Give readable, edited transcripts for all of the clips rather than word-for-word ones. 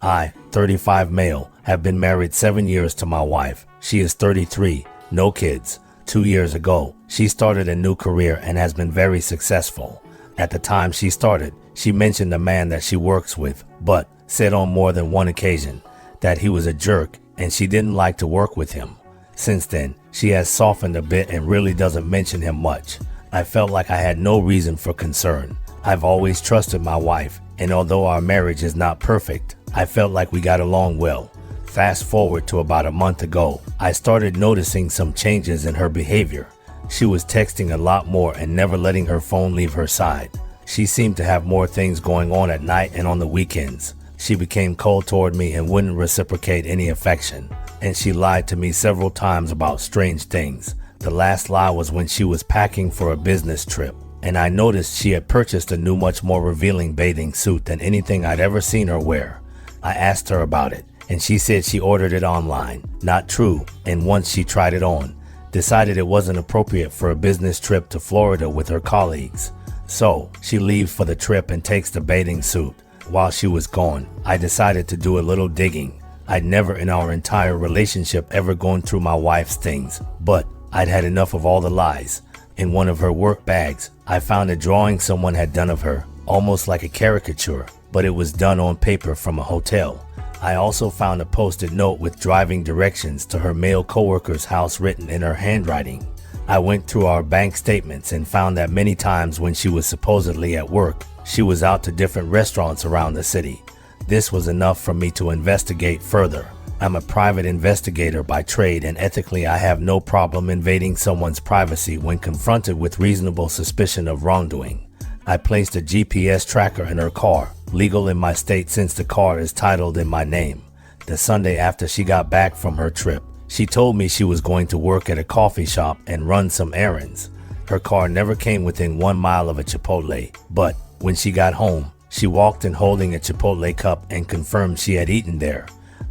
I, 35 male, have been married 7 years to my wife. She is 33, no kids. 2 years ago, she started a new career and has been very successful. At the time she started, she mentioned the man that she works with, but said on more than one occasion that he was a jerk and she didn't like to work with him. Since then, she has softened a bit and really doesn't mention him much. I felt like I had no reason for concern. I've always trusted my wife, and although our marriage is not perfect, I felt like we got along well. Fast forward to about a month ago, I started noticing some changes in her behavior. She was texting a lot more and never letting her phone leave her side. She seemed to have more things going on at night and on the weekends. She became cold toward me and wouldn't reciprocate any affection. And she lied to me several times about strange things. The last lie was when she was packing for a business trip, and I noticed she had purchased a new, much more revealing bathing suit than anything I'd ever seen her wear. I asked her about it, and she said she ordered it online. Not true, and once she tried it on, decided it wasn't appropriate for a business trip to Florida with her colleagues. So, she leaves for the trip and takes the bathing suit. While she was gone, I decided to do a little digging. I'd never in our entire relationship ever gone through my wife's things, but I'd had enough of all the lies. In one of her work bags, I found a drawing someone had done of her, almost like a caricature, but it was done on paper from a hotel. I also found a post-it note with driving directions to her male coworker's house written in her handwriting. I went through our bank statements and found that many times when she was supposedly at work, she was out to different restaurants around the city. This was enough for me to investigate further. I'm a private investigator by trade, and ethically I have no problem invading someone's privacy when confronted with reasonable suspicion of wrongdoing. I placed a GPS tracker in her car, legal in my state since the car is titled in my name. The Sunday after she got back from her trip, she told me she was going to work at a coffee shop and run some errands. Her car never came within 1 mile of a Chipotle, but when she got home, she walked in holding a Chipotle cup and confirmed she had eaten there.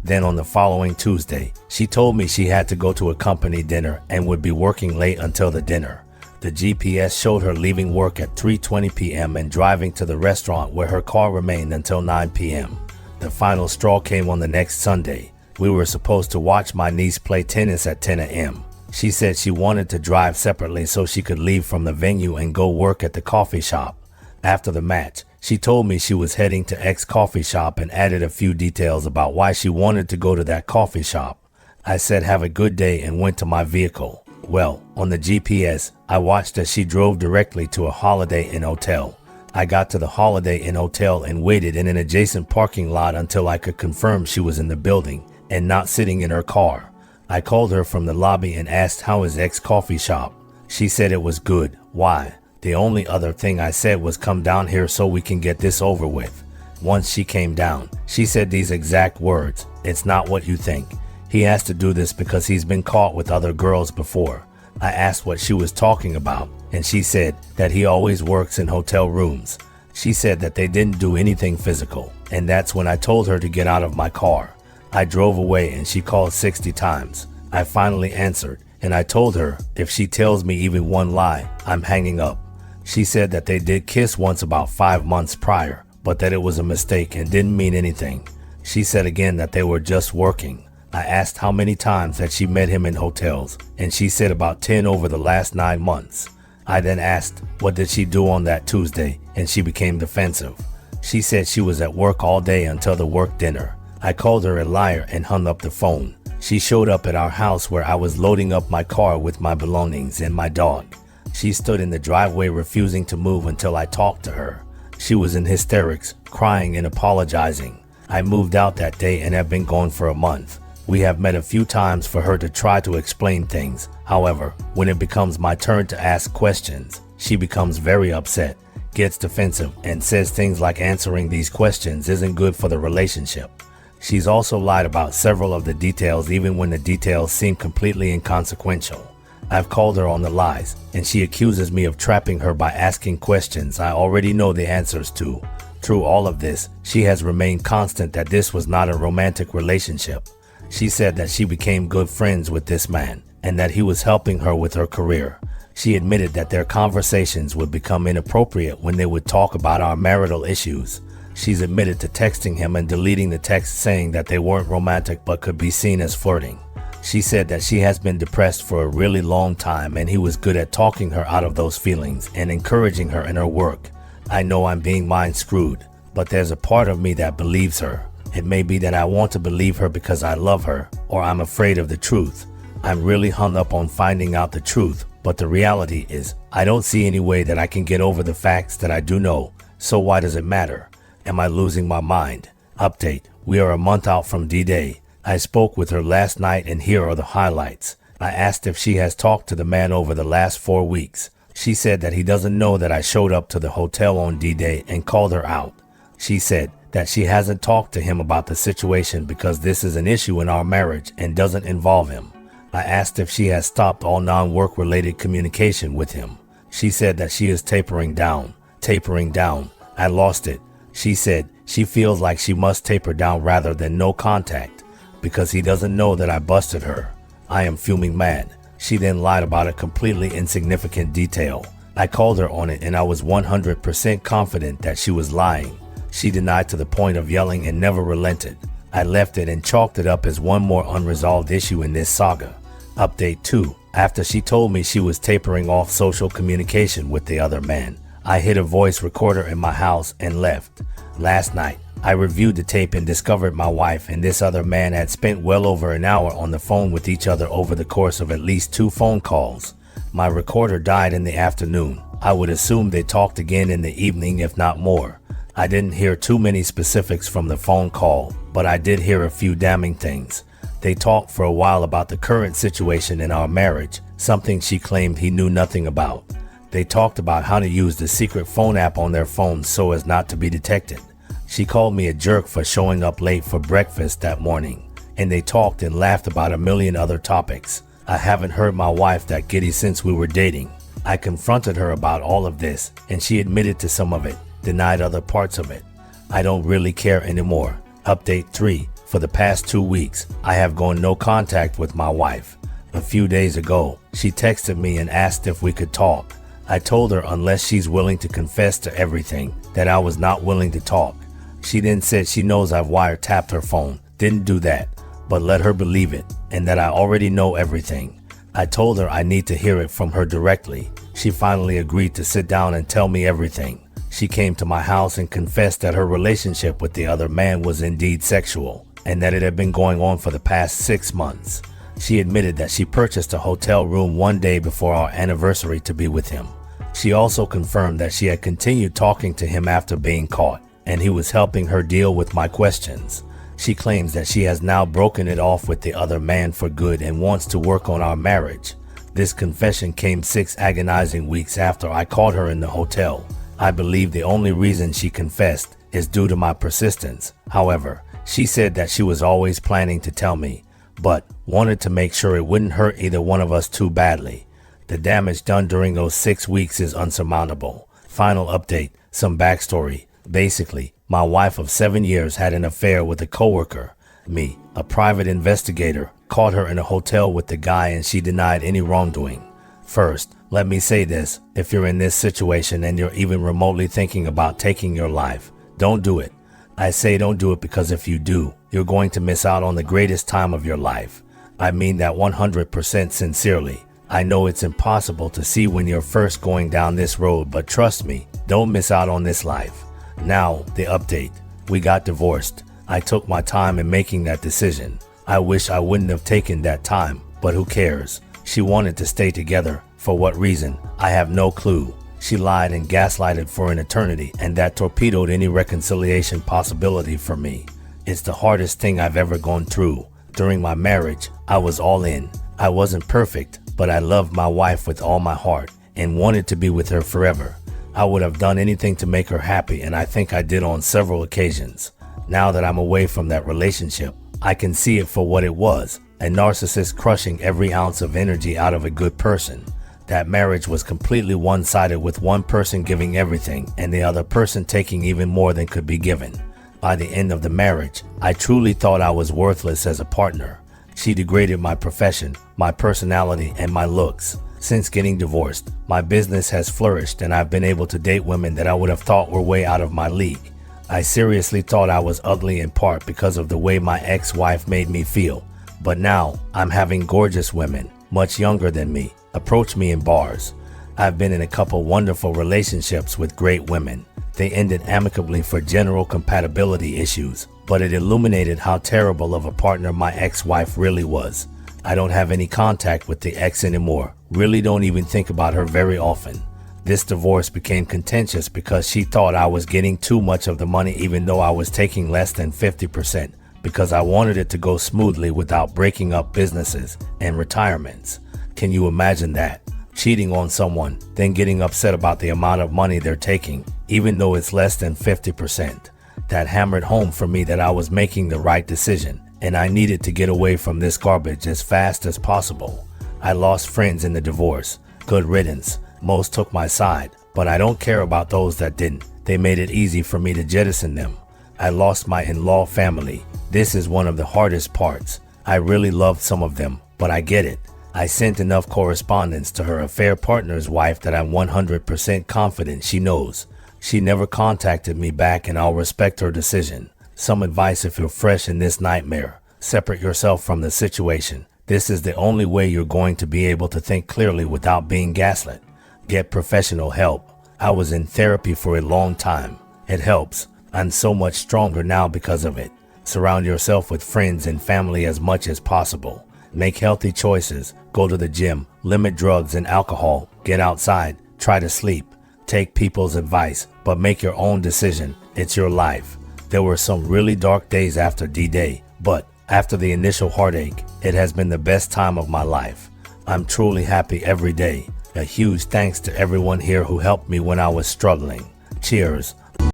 Then on the following Tuesday, she told me she had to go to a company dinner and would be working late until the dinner. The GPS showed her leaving work at 3:20 p.m. and driving to the restaurant where her car remained until 9 p.m. The final straw came on the next Sunday. We were supposed to watch my niece play tennis at 10 a.m. She said she wanted to drive separately so she could leave from the venue and go work at the coffee shop. After the match, she told me she was heading to X coffee shop and added a few details about why she wanted to go to that coffee shop. I said have a good day and went to my vehicle. Well, on the GPS, I watched as she drove directly to a Holiday Inn hotel. I got to the Holiday Inn hotel and waited in an adjacent parking lot until I could confirm she was in the building and not sitting in her car. I called her from the lobby and asked how is X coffee shop. She said it was good. Why? The only other thing I said was come down here so we can get this over with. Once she came down, she said these exact words, "It's not what you think. He has to do this because he's been caught with other girls before." I asked what she was talking about, and she said that he always works in hotel rooms. She said that they didn't do anything physical, and that's when I told her to get out of my car. I drove away and she called 60 times. I finally answered, and I told her if she tells me even one lie, I'm hanging up. She said that they did kiss once about 5 months prior, but that it was a mistake and didn't mean anything. She said again that they were just working. I asked how many times that she met him in hotels, and she said about 10 over the last 9 months. I then asked what did she do on that Tuesday, and she became defensive. She said she was at work all day until the work dinner. I called her a liar and hung up the phone. She showed up at our house where I was loading up my car with my belongings and my dog. She stood in the driveway refusing to move until I talked to her. She was in hysterics, crying and apologizing. I moved out that day and have been gone for a month. We have met a few times for her to try to explain things. However, when it becomes my turn to ask questions, she becomes very upset, gets defensive, and says things like answering these questions isn't good for the relationship. She's also lied about several of the details even when the details seem completely inconsequential. I've called her on the lies, and she accuses me of trapping her by asking questions I already know the answers to. Through all of this, she has remained constant that this was not a romantic relationship. She said that she became good friends with this man, and that he was helping her with her career. She admitted that their conversations would become inappropriate when they would talk about our marital issues. She's admitted to texting him and deleting the text saying that they weren't romantic but could be seen as flirting. She said that she has been depressed for a really long time and he was good at talking her out of those feelings and encouraging her in her work. I know I'm being mind screwed, but there's a part of me that believes her. It may be that I want to believe her because I love her, or I'm afraid of the truth. I'm really hung up on finding out the truth, but the reality is I don't see any way that I can get over the facts that I do know. So why does it matter? Am I losing my mind? Update: we are a month out from D-Day. I spoke with her last night and here are the highlights. I asked if she has talked to the man over the last 4 weeks. She said that he doesn't know that I showed up to the hotel on D-Day and called her out. She said that she hasn't talked to him about the situation because this is an issue in our marriage and doesn't involve him. I asked if she has stopped all non-work related communication with him. She said that she is tapering down. Tapering down. I lost it. She said she feels like she must taper down rather than no contact because he doesn't know that I busted her. I am fuming mad. She then lied about a completely insignificant detail. I called her on it and I was 100% confident that she was lying. She denied to the point of yelling and never relented. I left it and chalked it up as one more unresolved issue in this saga. Update 2. After she told me she was tapering off social communication with the other man, I hid a voice recorder in my house and left. Last night, I reviewed the tape and discovered my wife and this other man had spent well over an hour on the phone with each other over the course of at least 2 phone calls. My recorder died in the afternoon. I would assume they talked again in the evening, if not more. I didn't hear too many specifics from the phone call, but I did hear a few damning things. They talked for a while about the current situation in our marriage, something she claimed he knew nothing about. They talked about how to use the secret phone app on their phones so as not to be detected. She called me a jerk for showing up late for breakfast that morning, and they talked and laughed about a million other topics. I haven't heard my wife that giddy since we were dating. I confronted her about all of this, and she admitted to some of it, denied other parts of it. I don't really care anymore. Update 3. For the past 2 weeks, I have gone no contact with my wife. A few days ago, she texted me and asked if we could talk. I told her unless she's willing to confess to everything, that I was not willing to talk. She then said she knows I've wiretapped her phone. Didn't do that, but let her believe it, and that I already know everything. I told her I need to hear it from her directly. She finally agreed to sit down and tell me everything. She came to my house and confessed that her relationship with the other man was indeed sexual, and that it had been going on for the past 6 months. She admitted that she purchased a hotel room one day before our anniversary to be with him. She also confirmed that she had continued talking to him after being caught, and he was helping her deal with my questions. She claims that she has now broken it off with the other man for good and wants to work on our marriage. This confession came 6 agonizing weeks after I caught her in the hotel. I believe the only reason she confessed is due to my persistence. However, she said that she was always planning to tell me, but wanted to make sure it wouldn't hurt either one of us too badly. The damage done during those 6 weeks is unsurmountable. Final update, some backstory. Basically, my wife of 7 years had an affair with a coworker. Me, a private investigator, caught her in a hotel with the guy and she denied any wrongdoing. First, let me say this: if you're in this situation and you're even remotely thinking about taking your life, don't do it. I say don't do it because if you do, you're going to miss out on the greatest time of your life. I mean that 100% sincerely. I know it's impossible to see when you're first going down this road, but trust me, don't miss out on this life. Now, the update. We got divorced. I took my time in making that decision. I wish I wouldn't have taken that time, but who cares? She wanted to stay together. For what reason? I have no clue. She lied and gaslighted for an eternity, and that torpedoed any reconciliation possibility for me. It's the hardest thing I've ever gone through. During my marriage, I was all in. I wasn't perfect, but I loved my wife with all my heart and wanted to be with her forever. I would have done anything to make her happy, and I think I did on several occasions. Now that I'm away from that relationship, I can see it for what it was, a narcissist crushing every ounce of energy out of a good person. That marriage was completely one-sided, with one person giving everything and the other person taking even more than could be given. By the end of the marriage, I truly thought I was worthless as a partner. She degraded my profession, my personality, and my looks. Since getting divorced, my business has flourished and I've been able to date women that I would have thought were way out of my league. I seriously thought I was ugly in part because of the way my ex-wife made me feel. But now, I'm having gorgeous women, much younger than me, approach me in bars. I've been in a couple wonderful relationships with great women. They ended amicably for general compatibility issues, but it illuminated how terrible of a partner my ex-wife really was. I don't have any contact with the ex anymore, really don't even think about her very often. This divorce became contentious because she thought I was getting too much of the money even though I was taking less than 50%, because I wanted it to go smoothly without breaking up businesses and retirements. Can you imagine that? Cheating on someone, then getting upset about the amount of money they're taking, even though it's less than 50%. That hammered home for me that I was making the right decision, and I needed to get away from this garbage as fast as possible. I lost friends in the divorce. Good riddance. Most took my side, but I don't care about those that didn't. They made it easy for me to jettison them. I lost my in-law family. This is one of the hardest parts. I really loved some of them, but I get it. I sent enough correspondence to her affair partner's wife that I'm 100% confident she knows. She never contacted me back, and I'll respect her decision. Some advice if you're fresh in this nightmare. Separate yourself from the situation. This is the only way you're going to be able to think clearly without being gaslit. Get professional help. I was in therapy for a long time. It helps. I'm so much stronger now because of it. Surround yourself with friends and family as much as possible. Make healthy choices. Go to the gym. Limit drugs and alcohol. Get outside. Try to sleep. Take people's advice, but make your own decision. It's your life. There were some really dark days after D-Day, but after the initial heartache, it has been the best time of my life. I'm truly happy every day. A huge thanks to everyone here who helped me when I was struggling. Cheers.